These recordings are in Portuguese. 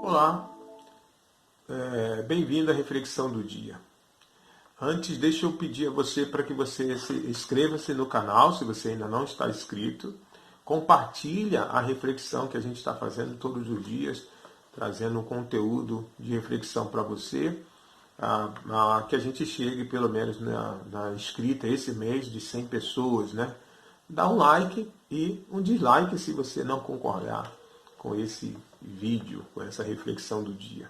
Olá, bem-vindo à reflexão do dia. Antes, deixa eu pedir a você para que você inscreva-se no canal, se você ainda não está inscrito. Compartilha a reflexão que a gente está fazendo todos os dias, trazendo um conteúdo de reflexão para você, que a gente chegue pelo menos na escrita esse mês de 100 pessoas, né? Dá um like e um dislike se você não concordar com esse vídeo, com essa reflexão do dia.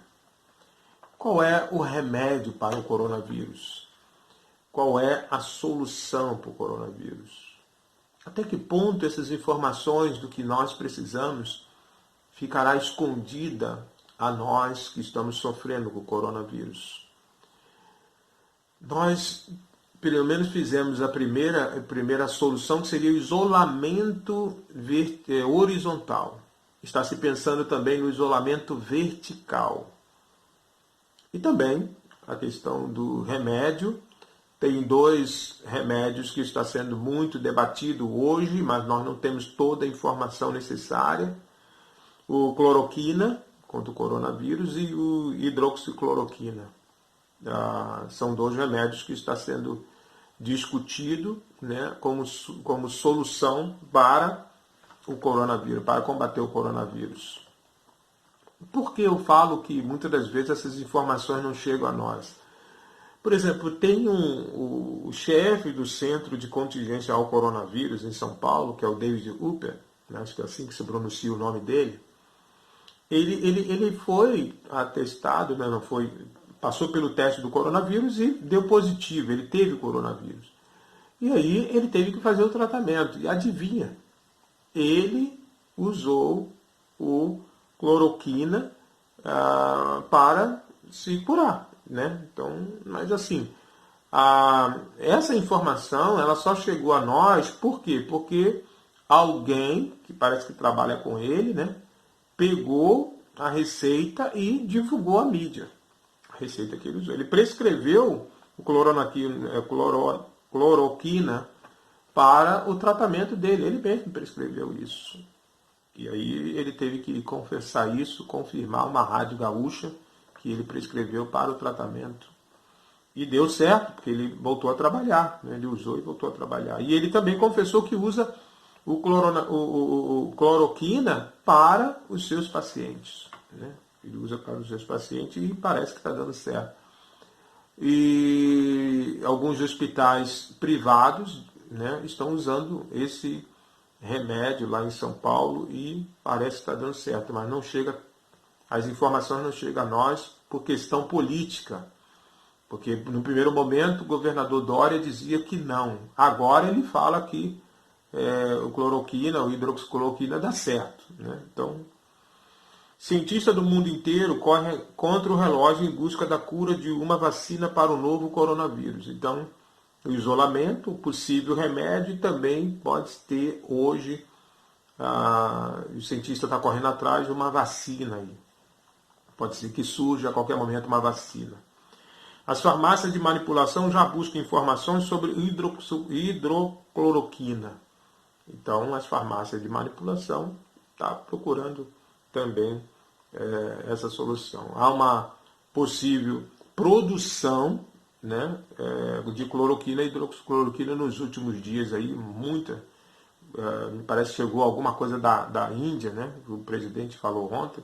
Qual é o remédio para o coronavírus? Qual é a solução para o coronavírus? Até que ponto essas informações do que nós precisamos ficará escondida a nós que estamos sofrendo com o coronavírus? Nós, pelo menos, fizemos a primeira solução, que seria o isolamento horizontal. Está se pensando também no isolamento vertical. E também a questão do remédio. Tem 2 remédios que está sendo muito debatido hoje, mas nós não temos toda a informação necessária. O cloroquina, contra o coronavírus, e o hidroxicloroquina. São 2 remédios que está sendo discutido, né, como solução para o coronavírus, para combater o coronavírus. Por que eu falo que muitas das vezes essas informações não chegam a nós? Por exemplo, tem o chefe do Centro de Contingência ao Coronavírus em São Paulo, que é o David Upper, né, acho que é assim que se pronuncia o nome dele. Ele foi atestado, né, não foi, passou pelo teste do coronavírus e deu positivo, ele teve o coronavírus. E aí ele teve que fazer o tratamento. E adivinha? Ele usou o cloroquina para se curar, né? Então, mas assim, essa informação ela só chegou a nós por quê? Porque alguém que parece que trabalha com ele, né, pegou a receita e divulgou à mídia. A receita que ele usou. Ele prescreveu o cloroquina para o tratamento dele. Ele mesmo prescreveu isso. E aí ele teve que confessar isso, confirmar uma rádio gaúcha que ele prescreveu para o tratamento. E deu certo, porque ele voltou a trabalhar. Né? Ele usou e voltou a trabalhar. E ele também confessou que usa o cloroquina para os seus pacientes. Né? Ele usa para os seus pacientes e parece que está dando certo. E alguns hospitais privados, né, estão usando esse remédio lá em São Paulo e parece que está dando certo, mas não chega, as informações não chegam a nós por questão política. Porque no primeiro momento o governador Dória dizia que não. Agora ele fala que o cloroquina, o hidroxicloroquina dá certo. Né? Então, cientistas do mundo inteiro correm contra o relógio em busca da cura de uma vacina para o novo coronavírus. Então, o isolamento, o possível remédio, também pode ter hoje, o cientista está correndo atrás de uma vacina. Aí. Pode ser que surja a qualquer momento uma vacina. As farmácias de manipulação já buscam informações sobre hidrocloroquina. Então, as farmácias de manipulação estão procurando também essa solução. Há uma possível produção, né, de cloroquina e hidroxicloroquina nos últimos dias. Aí, muita, me parece que chegou alguma coisa da Índia, né, que o presidente falou ontem,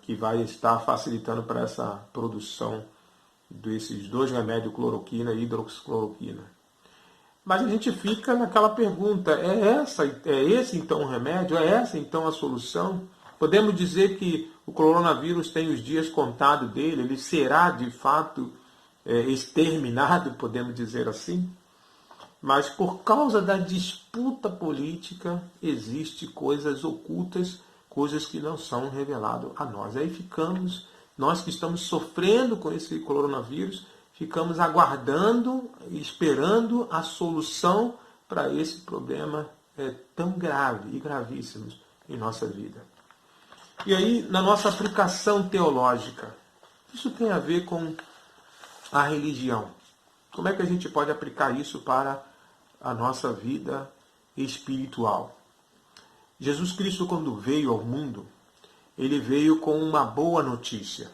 que vai estar facilitando para essa produção desses 2 remédios, cloroquina e hidroxicloroquina. Mas a gente fica naquela pergunta, é esse então o remédio? É essa então a solução? Podemos dizer que o coronavírus tem os dias contados dele, ele será de fato exterminado, podemos dizer assim? Mas por causa da disputa política, existem coisas ocultas, coisas que não são reveladas a nós. Aí ficamos, nós que estamos sofrendo com esse coronavírus, ficamos aguardando, esperando a solução para esse problema tão grave e gravíssimo em nossa vida. E aí, na nossa aplicação teológica, isso tem a ver com a religião. Como é que a gente pode aplicar isso para a nossa vida espiritual? Jesus Cristo, quando veio ao mundo, ele veio com uma boa notícia.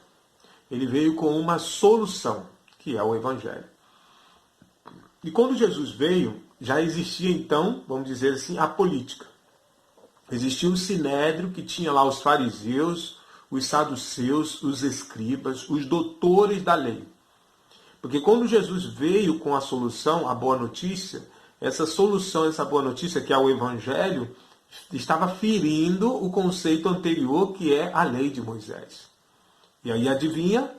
Ele veio com uma solução, que é o Evangelho. E quando Jesus veio, já existia então, vamos dizer assim, a política. Existia o sinédrio, que tinha lá os fariseus, os saduceus, os escribas, os doutores da lei. Porque quando Jesus veio com a solução, a boa notícia, essa solução, essa boa notícia, que é o Evangelho, estava ferindo o conceito anterior, que é a lei de Moisés. E aí, adivinha?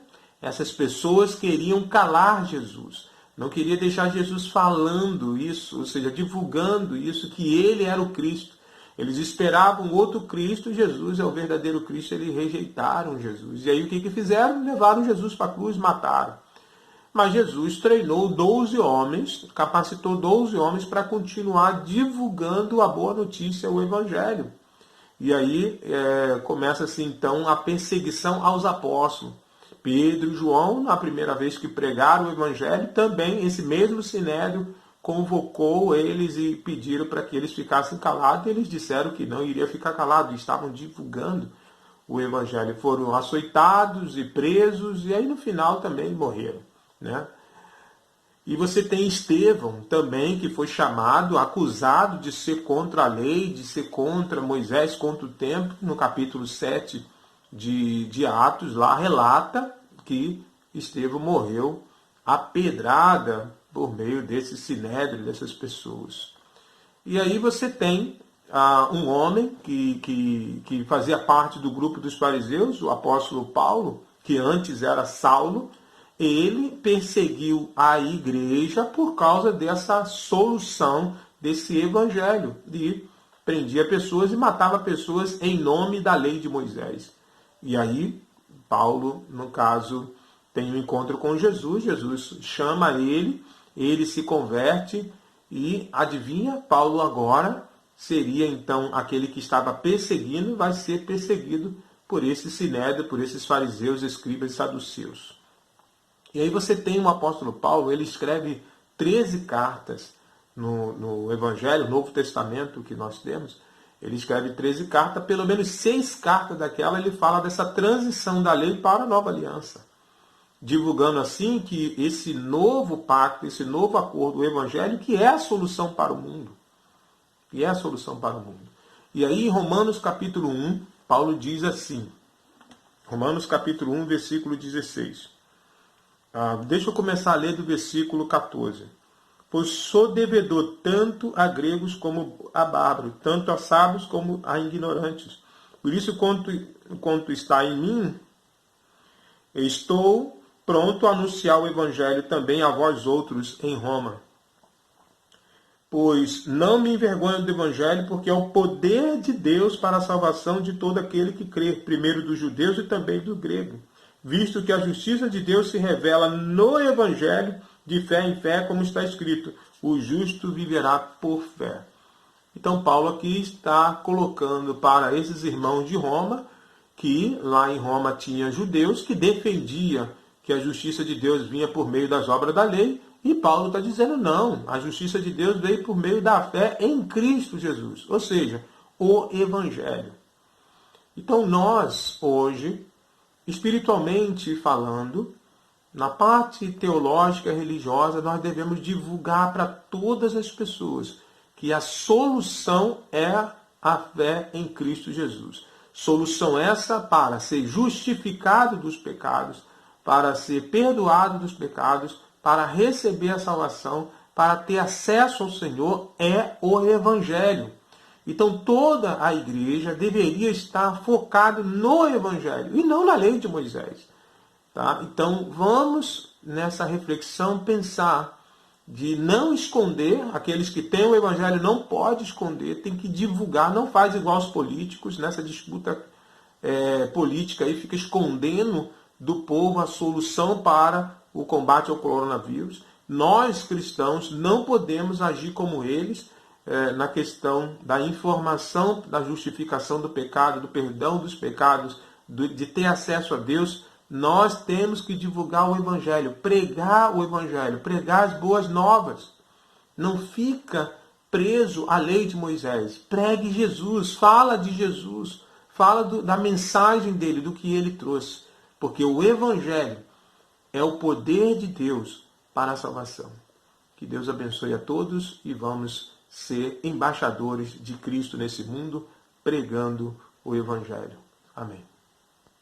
Essas pessoas queriam calar Jesus. Não queria deixar Jesus falando isso, ou seja, divulgando isso, que ele era o Cristo. Eles esperavam outro Cristo, Jesus é o verdadeiro Cristo, eles rejeitaram Jesus. E aí o que fizeram? Levaram Jesus para a cruz, mataram. Mas Jesus treinou 12 homens, capacitou 12 homens para continuar divulgando a boa notícia, o Evangelho. E aí começa-se então a perseguição aos apóstolos. Pedro e João, na primeira vez que pregaram o Evangelho, também esse mesmo sinédrio convocou eles e pediram para que eles ficassem calados. E eles disseram que não iria ficar calado, estavam divulgando o Evangelho. Foram açoitados e presos, e aí no final também morreram, né? E você tem Estevão também, que foi chamado, acusado de ser contra a lei, de ser contra Moisés, contra o templo. No capítulo 7 de Atos, lá relata que Estevão morreu apedrada por meio desse sinédrio, dessas pessoas. E aí você tem um homem que fazia parte do grupo dos fariseus, o apóstolo Paulo, que antes era Saulo. Ele perseguiu a igreja por causa dessa solução, desse evangelho, de prendia pessoas e matava pessoas em nome da lei de Moisés. E aí, Paulo, no caso, tem um encontro com Jesus, Jesus chama ele se converte e, adivinha, Paulo agora seria então aquele que estava perseguindo, vai ser perseguido por esse sinédrio, por esses fariseus, escribas e saduceus. E aí você tem o apóstolo Paulo, ele escreve 13 cartas no Evangelho, no Novo Testamento que nós temos. Ele escreve 13 cartas, pelo menos 6 cartas daquela ele fala dessa transição da lei para a nova aliança. Divulgando assim que esse novo pacto, esse novo acordo, o Evangelho, que é a solução para o mundo. Que é a solução para o mundo. E aí em Romanos capítulo 1, Paulo diz assim, Romanos capítulo 1, versículo 16. Deixa eu começar a ler do versículo 14. Pois sou devedor tanto a gregos como a bárbaros, tanto a sábios como a ignorantes. Por isso, quanto está em mim, estou pronto a anunciar o Evangelho também a vós outros em Roma. Pois não me envergonho do Evangelho, porque é o poder de Deus para a salvação de todo aquele que crê, primeiro dos judeus e também do grego. Visto que a justiça de Deus se revela no Evangelho, de fé em fé, como está escrito, o justo viverá por fé. Então Paulo aqui está colocando para esses irmãos de Roma, que lá em Roma tinha judeus que defendiam que a justiça de Deus vinha por meio das obras da lei, e Paulo está dizendo não, a justiça de Deus veio por meio da fé em Cristo Jesus, ou seja, o Evangelho. Então nós, hoje, espiritualmente falando, na parte teológica e religiosa, nós devemos divulgar para todas as pessoas que a solução é a fé em Cristo Jesus. Solução essa para ser justificado dos pecados, para ser perdoado dos pecados, para receber a salvação, para ter acesso ao Senhor, é o Evangelho. Então toda a igreja deveria estar focada no Evangelho e não na lei de Moisés. Tá? Então vamos nessa reflexão pensar de não esconder, aqueles que têm o Evangelho não pode esconder, tem que divulgar, não faz igual os políticos nessa disputa política aí, fica escondendo do povo a solução para o combate ao coronavírus. Nós cristãos não podemos agir como eles na questão da informação, da justificação do pecado, do perdão dos pecados, de ter acesso a Deus. Nós temos que divulgar o Evangelho, pregar o Evangelho, pregar as boas novas. Não fica preso à lei de Moisés. Pregue Jesus, fala de Jesus, fala da mensagem dele, do que ele trouxe. Porque o Evangelho é o poder de Deus para a salvação. Que Deus abençoe a todos e vamos ser embaixadores de Cristo nesse mundo, pregando o Evangelho. Amém.